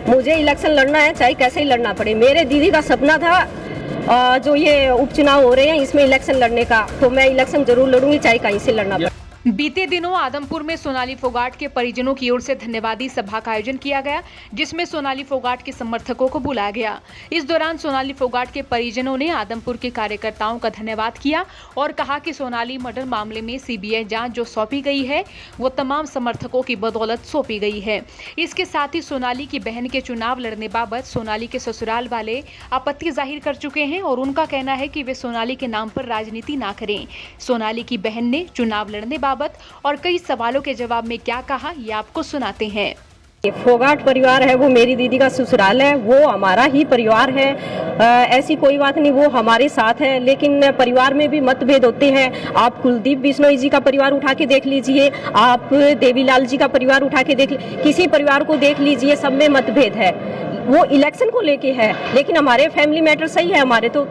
मुझे इलेक्शन लड़ना है, चाहे कैसे ही लड़ना पड़े। मेरे दीदी का सपना था जो ये उपचुनाव हो रहे हैं इसमें इलेक्शन लड़ने का, तो मैं इलेक्शन जरूर लड़ूंगी, चाहे कहीं से लड़ना पड़े। बीते दिनों आदमपुर में सोनाली फोगाट के परिजनों की ओर से धन्यवादी सभा का आयोजन किया गया, जिसमें सोनाली फोगाट के समर्थकों को बुलाया गया। इस दौरान सोनाली फोगाट के परिजनों ने आदमपुर के कार्यकर्ताओं का धन्यवाद किया और कहा कि सोनाली मर्डर मामले में सीबीआई जांच जो सौंपी गई है वो तमाम समर्थकों की बदौलत सौंपी गई है। इसके साथ ही सोनाली की बहन के चुनाव लड़ने बाबत सोनाली के ससुराल वाले आपत्ति जाहिर कर चुके हैं और उनका कहना है कि वे सोनाली के नाम पर राजनीति ना करें। सोनाली की बहन ने चुनाव लड़ने और कई सवालों के जवाब में क्या कहा, ये आपको सुनाते हैं। फोगाट परिवार है वो मेरी दीदी का ससुराल है, वो हमारा ही परिवार है। ऐसी कोई बात नहीं, वो हमारे साथ है, लेकिन परिवार में भी मतभेद होते हैं। आप कुलदीप बिश्नोई जी का परिवार उठा के देख लीजिए, आप देवीलाल जी का परिवार उठा के देख लीजिए, किसी परिवार को देख लीजिए, सब में मतभेद है। वो इलेक्शन को लेके है, लेकिन हमारे फैमिली मैटर सही है, हमारे तो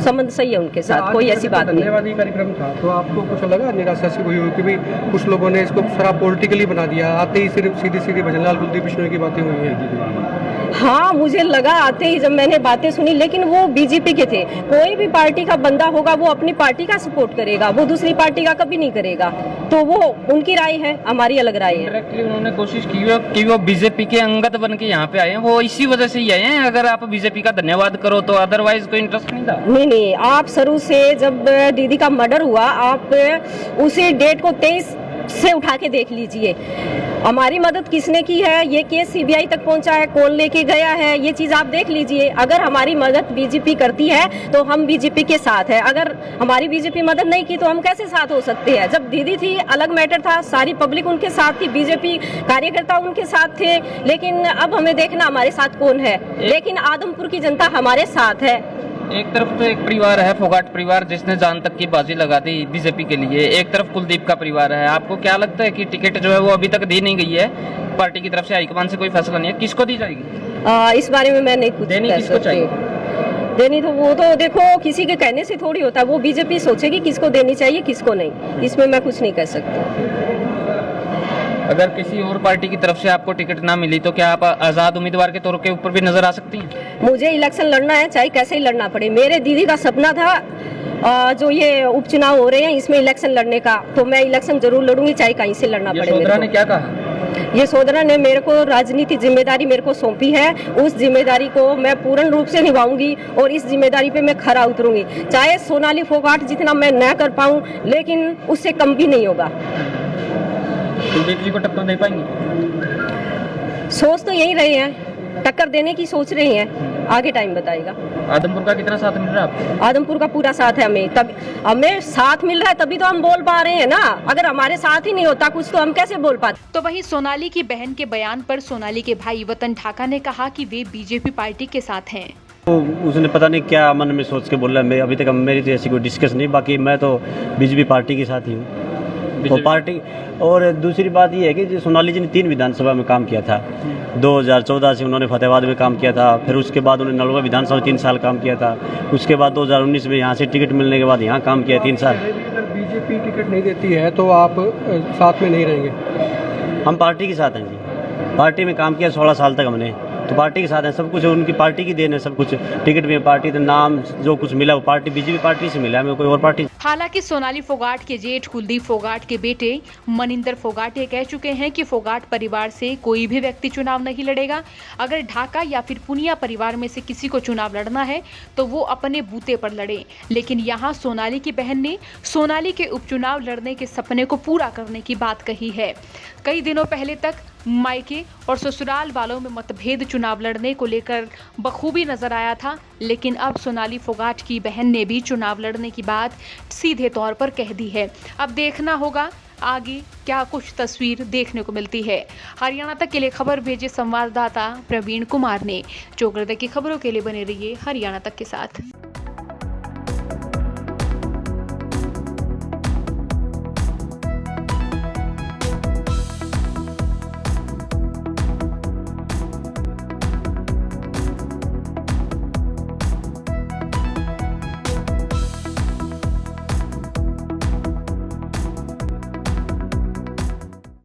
संबंध सही है उनके साथ, कोई ऐसी बात नहीं। धन्यवादी कार्यक्रम था तो आपको कुछ लगा निराशा सी हुई कि भी कुछ लोगों ने इसको सारा पॉलिटिकली बना दिया, आते ही सिर्फ सीधी भजनलाल कुलदीप बिश्नोई की बातें हुई हैं? हाँ, मुझे लगा आते ही जब मैंने बातें सुनी, लेकिन वो बीजेपी के थे। कोई भी पार्टी का बंदा होगा वो अपनी पार्टी का सपोर्ट करेगा, वो दूसरी पार्टी का कभी नहीं करेगा। तो वो उनकी राय है, हमारी अलग राय है। डायरेक्टली उन्होंने कोशिश की है कि वो बीजेपी के अंगत बन के यहाँ पे आए हैं, वो इसी वजह से ही आए हैं। अगर आप बीजेपी का धन्यवाद करो तो अदरवाइज कोई इंटरेस्ट नहीं था। नहीं, आप शुरू से जब दीदी का मर्डर हुआ, आप उसी डेट को 23 से उठा के देख लीजिए। हमारी मदद किसने की है, ये केस सीबीआई तक पहुंचा है, कौन लेके गया है, ये चीज आप देख लीजिए। अगर हमारी मदद बीजेपी करती है तो हम बीजेपी के साथ है, अगर हमारी बीजेपी मदद नहीं की तो हम कैसे साथ हो सकते हैं। जब दीदी थी अलग मैटर था, सारी पब्लिक उनके साथ थी, बीजेपी कार्यकर्ता उनके साथ थे, लेकिन अब हमें देखना हमारे साथ कौन है। लेकिन आदमपुर की जनता हमारे साथ है। एक तरफ तो एक परिवार है फोगाट परिवार जिसने जान तक की बाजी लगा दी बीजेपी के लिए, एक तरफ कुलदीप का परिवार है। आपको क्या लगता है कि टिकट जो है वो अभी तक दी नहीं गई है पार्टी की तरफ से, हाईकमान से कोई फैसला नहीं है, किसको दी जाएगी? इस बारे में मैं नहीं कुछ देनी किसको चाहिए? देनी तो वो तो देखो किसी के कहने से थोड़ी होता है, वो बीजेपी सोचेगी किसको देनी चाहिए किसको नहीं, इसमें मैं कुछ नहीं कह सकती। अगर किसी और पार्टी की तरफ से आपको टिकट ना मिली तो क्या आप आजाद उम्मीदवार के तौर के ऊपर भी नजर आ सकती हैं? मुझे इलेक्शन लड़ना है, चाहे कैसे ही लड़ना पड़े। मेरे दीदी का सपना था जो ये उपचुनाव हो रहे हैं इसमें इलेक्शन लड़ने का, तो मैं इलेक्शन जरूर लड़ूंगी, चाहे कहीं से लड़ना पड़े। यशोधरा ने क्या कहा? यशोधरा ने मेरे को राजनीतिक जिम्मेदारी मेरे को सौंपी है, उस जिम्मेदारी को मैं पूर्ण रूप से निभाऊंगी और इस जिम्मेदारी पे मैं खरा उतरूंगी। चाहे सोनाली फोगाट जितना मैं न कर पाऊं, लेकिन उससे कम भी नहीं होगा। कुलदीप जी को टक्कर दे पाएंगे? सोच तो यही रहे हैं, टक्कर देने की सोच रहे हैं, आगे टाइम बताएगा। आदमपुर का कितना साथ मिल रहा है आपको? आदमपुर का पूरा साथ है हमें, तब हमें साथ मिल रहा है तभी तो हम बोल पा रहे हैं ना। अगर हमारे साथ ही नहीं होता कुछ तो हम कैसे बोल पाते। तो वहीं सोनाली की बहन के बयान पर सोनाली के भाई वतन ढाका ने कहा कि वे बीजेपी पार्टी के साथ हैं। तो उसने पता नहीं क्या मन में सोच के बोल रहा है, मैं अभी तक मेरी तो ऐसी कोई डिस्कस नहीं, बाकी मैं तो बीजेपी पार्टी के साथ ही हूँ। तो पार्टी और दूसरी बात ये है कि सोनाली जी ने 3 विधानसभा में काम किया था। 2014 से उन्होंने फतेहाबाद में काम किया था, फिर उसके बाद उन्होंने नलवा विधानसभा 3 साल काम किया था, उसके बाद 2019 में यहाँ से टिकट मिलने के बाद यहाँ काम किया 3 साल। अगर बीजेपी टिकट नहीं देती है तो आप साथ में नहीं रहेंगे? हम पार्टी के साथ हैं जी, पार्टी में काम किया 16 साल तक हमने, तो पार्टी के साथ है। सब कुछ उनकी पार्टी की देन है, सब कुछ टिकट भी पार्टी, तो नाम जो कुछ मिला वो पार्टी बीजेपी पार्टी से मिला, हमें कोई और पार्टी। हालांकि सोनाली फोगाट के जेठ कुलदीप फोगाट के बेटे मनिंदर फोगाट ये कह चुके हैं कि फोगाट परिवार से कोई भी व्यक्ति चुनाव नहीं लड़ेगा। अगर ढाका या फिर पुनिया परिवार में से किसी को चुनाव लड़ना है तो वो अपने बूते पर लड़े। लेकिन यहाँ सोनाली की बहन ने सोनाली के उपचुनाव लड़ने के सपने को पूरा करने की बात कही है। कई दिनों पहले तक मायके और ससुराल वालों में मतभेद चुनाव लड़ने को लेकर बखूबी नजर आया था, लेकिन अब सोनाली फोगाट की बहन ने भी चुनाव लड़ने की बात सीधे तौर पर कह दी है। अब देखना होगा आगे क्या कुछ तस्वीर देखने को मिलती है। हरियाणा तक के लिए खबर भेजे संवाददाता प्रवीण कुमार ने। चोगरदा की खबरों के लिए बने रहिए हरियाणा तक के साथ।